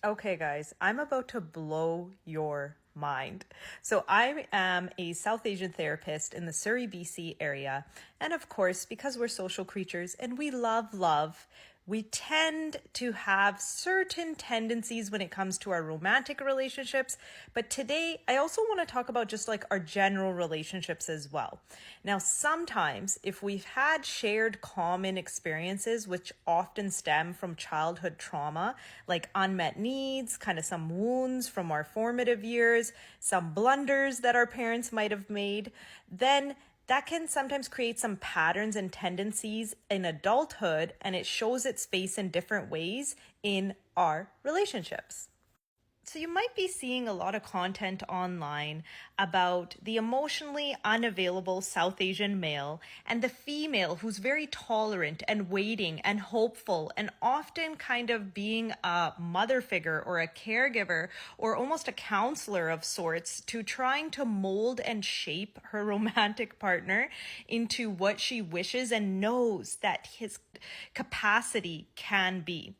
Okay, guys, I'm about to blow your mind. So, I am a South Asian therapist in the Surrey, BC area. And of course, because we're social creatures and we love love, we tend to have certain tendencies when it comes to our romantic relationships. But today, I also want to talk about just like our general relationships as well. Now, sometimes if we've had shared common experiences, which often stem from childhood trauma, like unmet needs, kind of some wounds from our formative years, some blunders that our parents might have made, then that can sometimes create some patterns and tendencies in adulthood, and it shows its face in different ways in our relationships. So you might be seeing a lot of content online about the emotionally unavailable South Asian male and the female who's very tolerant and waiting and hopeful and often kind of being a mother figure or a caregiver or almost a counselor of sorts to trying to mold and shape her romantic partner into what she wishes and knows that his capacity can be.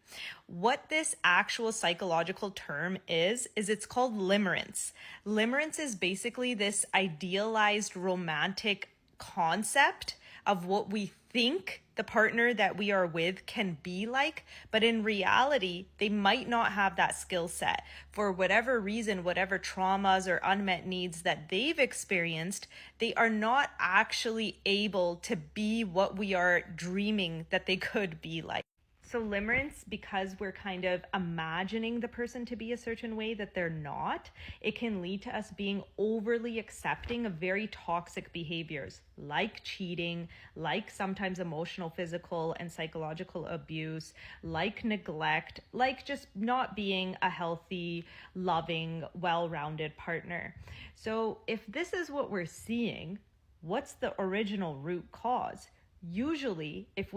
What this actual psychological term is it's called limerence. Limerence is basically this idealized romantic concept of what we think the partner that we are with can be like, but in reality, they might not have that skill set. For whatever reason, whatever traumas or unmet needs that they've experienced, they are not actually able to be what we are dreaming that they could be like. So limerence, because we're kind of imagining the person to be a certain way that they're not, it can lead to us being overly accepting of very toxic behaviors like cheating, like sometimes emotional, physical, and psychological abuse, like neglect, like just not being a healthy, loving, well-rounded partner. So if this is what we're seeing, what's the original root cause? Usually, if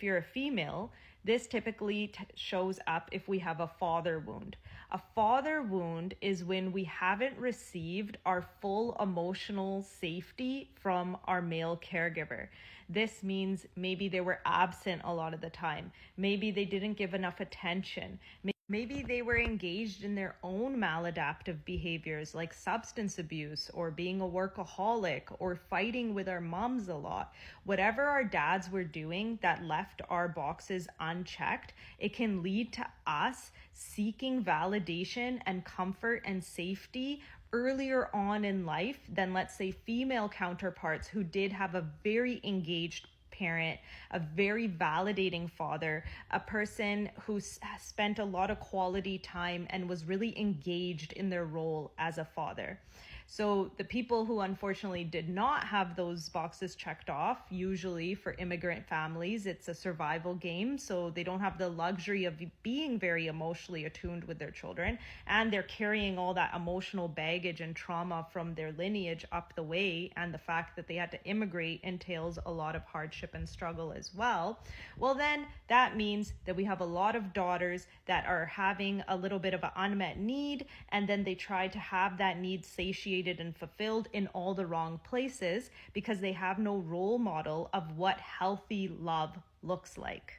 you're a female, this typically shows up if we have a father wound. A father wound is when we haven't received our full emotional safety from our male caregiver. This means maybe they were absent a lot of the time. Maybe they didn't give enough attention. Maybe they were engaged in their own maladaptive behaviors like substance abuse or being a workaholic or fighting with our moms a lot. Whatever our dads were doing that left our boxes unchecked, it can lead to us seeking validation and comfort and safety earlier on in life than, let's say, female counterparts who did have a very engaged parent, a very validating father, a person who spent a lot of quality time and was really engaged in their role as a father. So the people who unfortunately did not have those boxes checked off, usually for immigrant families, it's a survival game. So they don't have the luxury of being very emotionally attuned with their children. And they're carrying all that emotional baggage and trauma from their lineage up the way. And the fact that they had to immigrate entails a lot of hardship and struggle as well. Well, then that means that we have a lot of daughters that are having a little bit of an unmet need. And then they try to have that need satiated and fulfilled in all the wrong places because they have no role model of what healthy love looks like.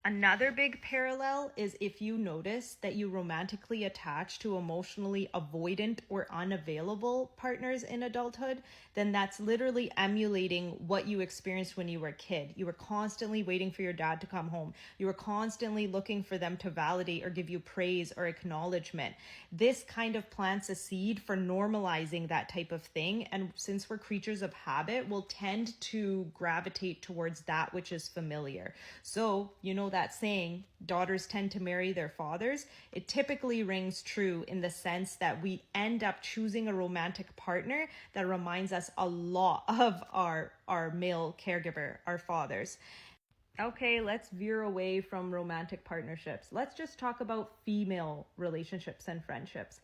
Another big parallel is if you notice that you romantically attach to emotionally avoidant or unavailable partners in adulthood, then that's literally emulating what you experienced when you were a kid. You were constantly waiting for your dad to come home. You were constantly looking for them to validate or give you praise or acknowledgement. This kind of plants a seed for normalizing that type of thing. And since we're creatures of habit, we'll tend to gravitate towards that which is familiar. So, that saying, daughters tend to marry their fathers, it typically rings true in the sense that we end up choosing a romantic partner that reminds us a lot of our male caregiver, our fathers. Okay, let's veer away from romantic partnerships. Let's just talk about female relationships and friendships.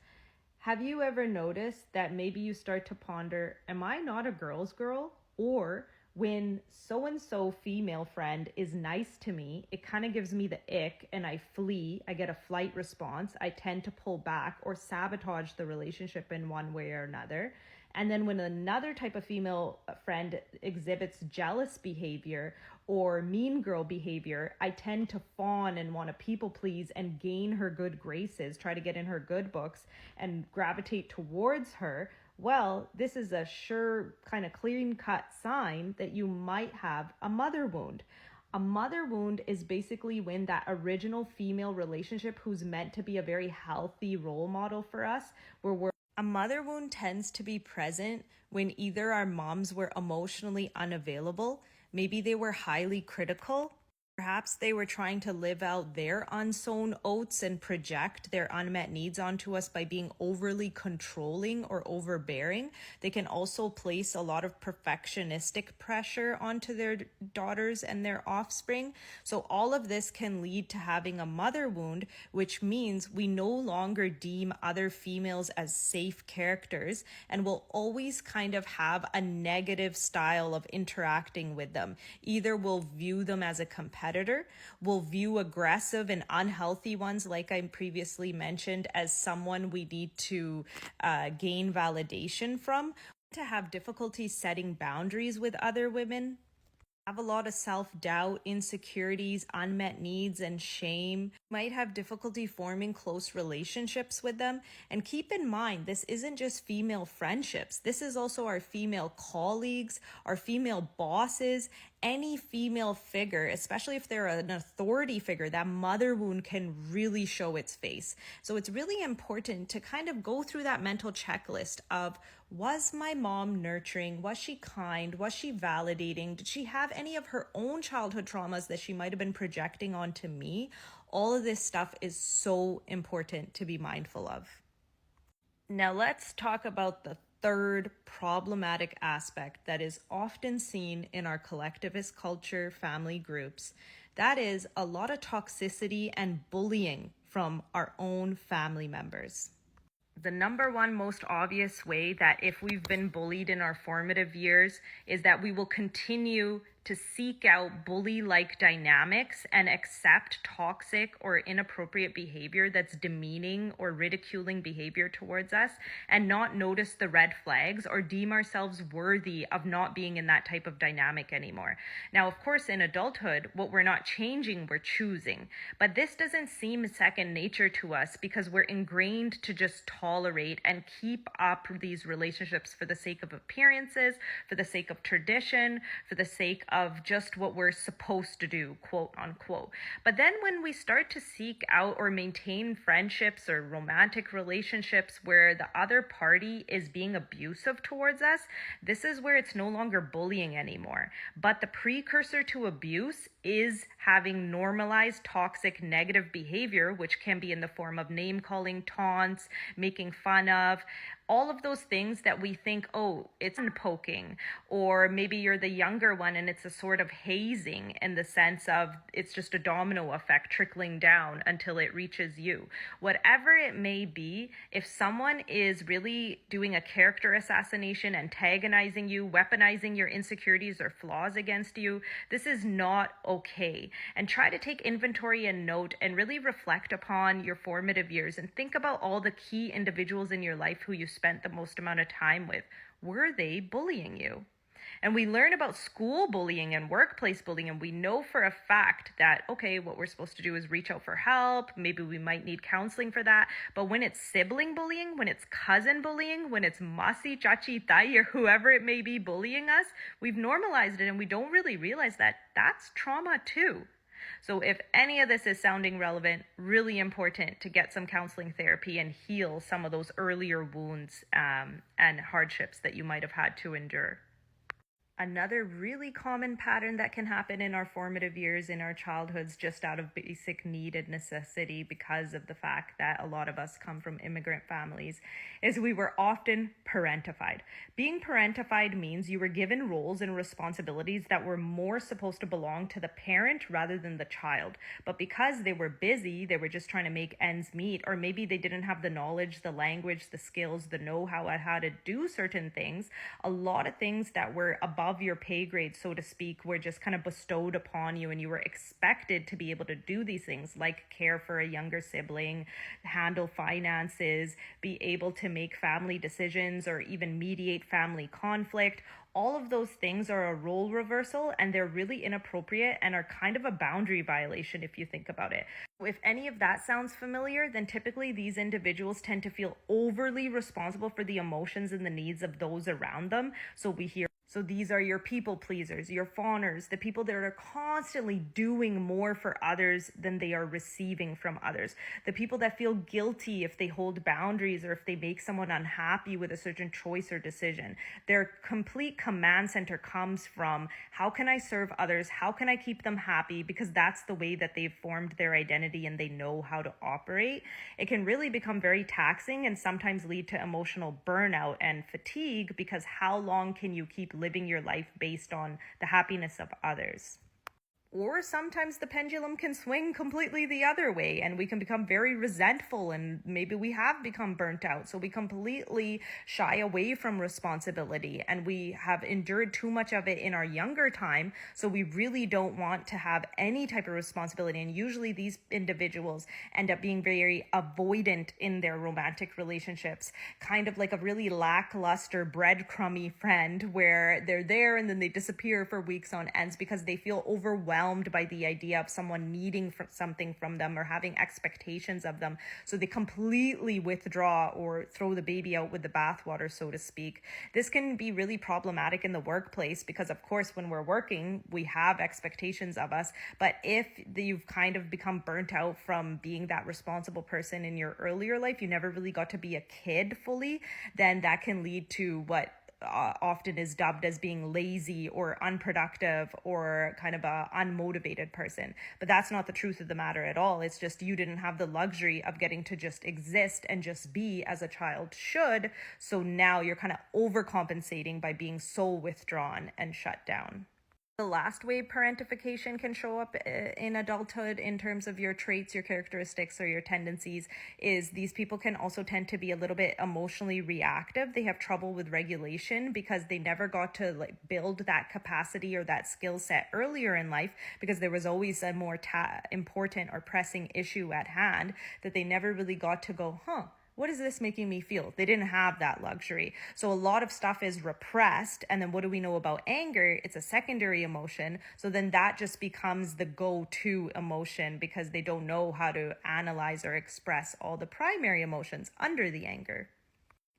Have you ever noticed that maybe you start to ponder, am I not a girl's girl? Or when so-and-so female friend is nice to me, it kind of gives me the ick and I flee. I get a flight response. I tend to pull back or sabotage the relationship in one way or another. And then when another type of female friend exhibits jealous behavior or mean girl behavior, I tend to fawn and want to people please and gain her good graces, try to get in her good books and gravitate towards her. Well, this is a sure kind of clean cut sign that you might have a mother wound. A mother wound is basically when that original female relationship, who's meant to be a very healthy role model for us, where we're a mother wound tends to be present when either our moms were emotionally unavailable, maybe they were highly critical, perhaps they were trying to live out their unsown oats and project their unmet needs onto us by being overly controlling or overbearing. They can also place a lot of perfectionistic pressure onto their daughters and their offspring. So all of this can lead to having a mother wound, which means we no longer deem other females as safe characters and will always kind of have a negative style of interacting with them. Either we'll view them as a competitor, we'll view aggressive and unhealthy ones, like I previously mentioned, as someone we need to gain validation from, to have difficulty setting boundaries with other women, have a lot of self-doubt, insecurities, unmet needs, and shame, might have difficulty forming close relationships with them. And keep in mind, this isn't just female friendships. This is also our female colleagues, our female bosses, any female figure, especially if they're an authority figure. That mother wound can really show its face. So it's really important to kind of go through that mental checklist of, was my mom nurturing? Was she kind? Was she validating? Did she have any of her own childhood traumas that she might have been projecting onto me? All of this stuff is so important to be mindful of. Now let's talk about the third problematic aspect that is often seen in our collectivist culture family groups. That is a lot of toxicity and bullying from our own family members. The number one most obvious way that if we've been bullied in our formative years is that we will continue to seek out bully-like dynamics and accept toxic or inappropriate behavior that's demeaning or ridiculing behavior towards us and not notice the red flags or deem ourselves worthy of not being in that type of dynamic anymore. Now, of course, in adulthood, what we're not changing, we're choosing. But this doesn't seem second nature to us because we're ingrained to just tolerate and keep up these relationships for the sake of appearances, for the sake of tradition, for the sake of just what we're supposed to do, quote unquote. But then when we start to seek out or maintain friendships or romantic relationships where the other party is being abusive towards us, this is where it's no longer bullying anymore. But the precursor to abuse is having normalized toxic negative behavior, which can be in the form of name calling, taunts, making fun of, all of those things that we think, oh, it's poking, or maybe you're the younger one and it's a sort of hazing in the sense of it's just a domino effect trickling down until it reaches you. Whatever it may be, if someone is really doing a character assassination, antagonizing you, weaponizing your insecurities or flaws against you, this is not okay. And try to take inventory and note and really reflect upon your formative years and think about all the key individuals in your life who you spent the most amount of time with. Were they bullying you? And we learn about school bullying and workplace bullying, and we know for a fact that, okay, what we're supposed to do is reach out for help. Maybe we might need counseling for that. But when it's sibling bullying, when it's cousin bullying, when it's masi, chachi, tai, or whoever it may be bullying us, we've normalized it and we don't really realize that that's trauma too. So if any of this is sounding relevant, really important to get some counseling therapy and heal some of those earlier wounds and hardships that you might have had to endure. Another really common pattern that can happen in our formative years, in our childhoods, just out of basic need and necessity because of the fact that a lot of us come from immigrant families, is we were often parentified. Being parentified means you were given roles and responsibilities that were more supposed to belong to the parent rather than the child. But because they were busy, they were just trying to make ends meet, or maybe they didn't have the knowledge, the language, the skills, the know-how on how to do certain things, a lot of things that were above above your pay grade, so to speak, were just kind of bestowed upon you, and you were expected to be able to do these things like care for a younger sibling, handle finances, be able to make family decisions, or even mediate family conflict. All of those things are a role reversal, and they're really inappropriate and are kind of a boundary violation if you think about it. If any of that sounds familiar, then typically these individuals tend to feel overly responsible for the emotions and the needs of those around them. So these are your people pleasers, your fawners, the people that are constantly doing more for others than they are receiving from others. The people that feel guilty if they hold boundaries or if they make someone unhappy with a certain choice or decision. Their complete command center comes from, how can I serve others? How can I keep them happy? Because that's the way that they've formed their identity and they know how to operate. It can really become very taxing and sometimes lead to emotional burnout and fatigue, because how long can you keep living your life based on the happiness of others? Or sometimes the pendulum can swing completely the other way and we can become very resentful, and maybe we have become burnt out. So we completely shy away from responsibility and we have endured too much of it in our younger time. So we really don't want to have any type of responsibility. And usually these individuals end up being very avoidant in their romantic relationships, kind of like a really lackluster breadcrumby friend where they're there and then they disappear for weeks on ends because they feel overwhelmed by the idea of someone needing something from them or having expectations of them. So they completely withdraw or throw the baby out with the bathwater, so to speak. This can be really problematic in the workplace because, of course, when we're working, we have expectations of us. But if you've kind of become burnt out from being that responsible person in your earlier life, you never really got to be a kid fully, then that can lead to what often is dubbed as being lazy or unproductive or kind of a unmotivated person. But that's not the truth of the matter at all. It's just you didn't have the luxury of getting to just exist and just be as a child should. So now you're kind of overcompensating by being so withdrawn and shut down. The last way parentification can show up in adulthood in terms of your traits, your characteristics, or your tendencies is these people can also tend to be a little bit emotionally reactive. They have trouble with regulation because they never got to build that capacity or that skill set earlier in life, because there was always a more important or pressing issue at hand that they never really got to go, what is this making me feel? They didn't have that luxury. So a lot of stuff is repressed. And then what do we know about anger? It's a secondary emotion. So then that just becomes the go-to emotion because they don't know how to analyze or express all the primary emotions under the anger.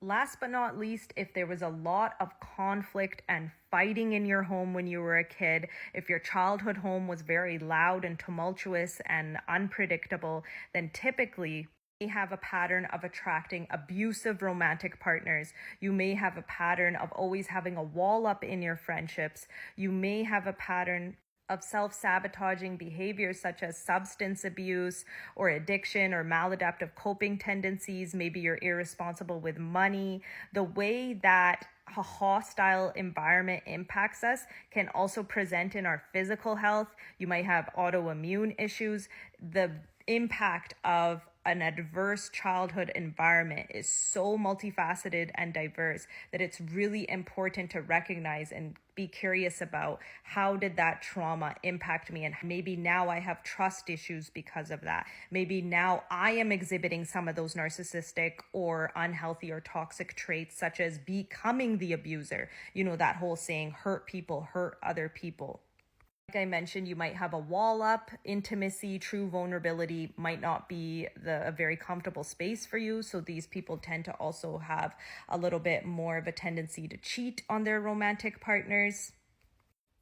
Last but not least, if there was a lot of conflict and fighting in your home when you were a kid, if your childhood home was very loud and tumultuous and unpredictable, then typically have a pattern of attracting abusive romantic partners. You may have a pattern of always having a wall up in your friendships. You may have a pattern of self-sabotaging behaviors such as substance abuse or addiction or maladaptive coping tendencies. Maybe you're irresponsible with money. The way that a hostile environment impacts us can also present in our physical health. You might have autoimmune issues. The impact of an adverse childhood environment is so multifaceted and diverse that it's really important to recognize and be curious about how did that trauma impact me, and maybe now I have trust issues because of that. Maybe now I am exhibiting some of those narcissistic or unhealthy or toxic traits, such as becoming the abuser. You know, that whole saying, hurt people hurt other people. Like I mentioned, you might have a wall up. Intimacy, true vulnerability might not be a very comfortable space for you. So these people tend to also have a little bit more of a tendency to cheat on their romantic partners.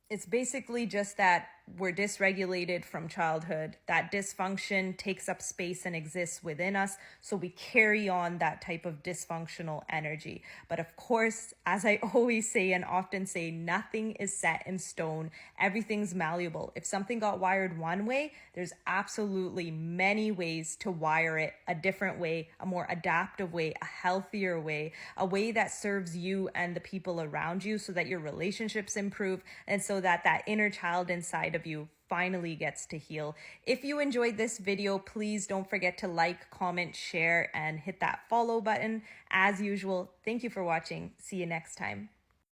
It's basically just that we're dysregulated from childhood. That dysfunction takes up space and exists within us. So we carry on that type of dysfunctional energy. But of course, as I always say and often say, nothing is set in stone. Everything's malleable. If something got wired one way, there's absolutely many ways to wire it a different way, a more adaptive way, a healthier way, a way that serves you and the people around you so that your relationships improve and so that that inner child inside of you finally gets to heal. If you enjoyed this video, please don't forget to like, comment, share, and hit that follow button. As usual, thank you for watching. See you next time.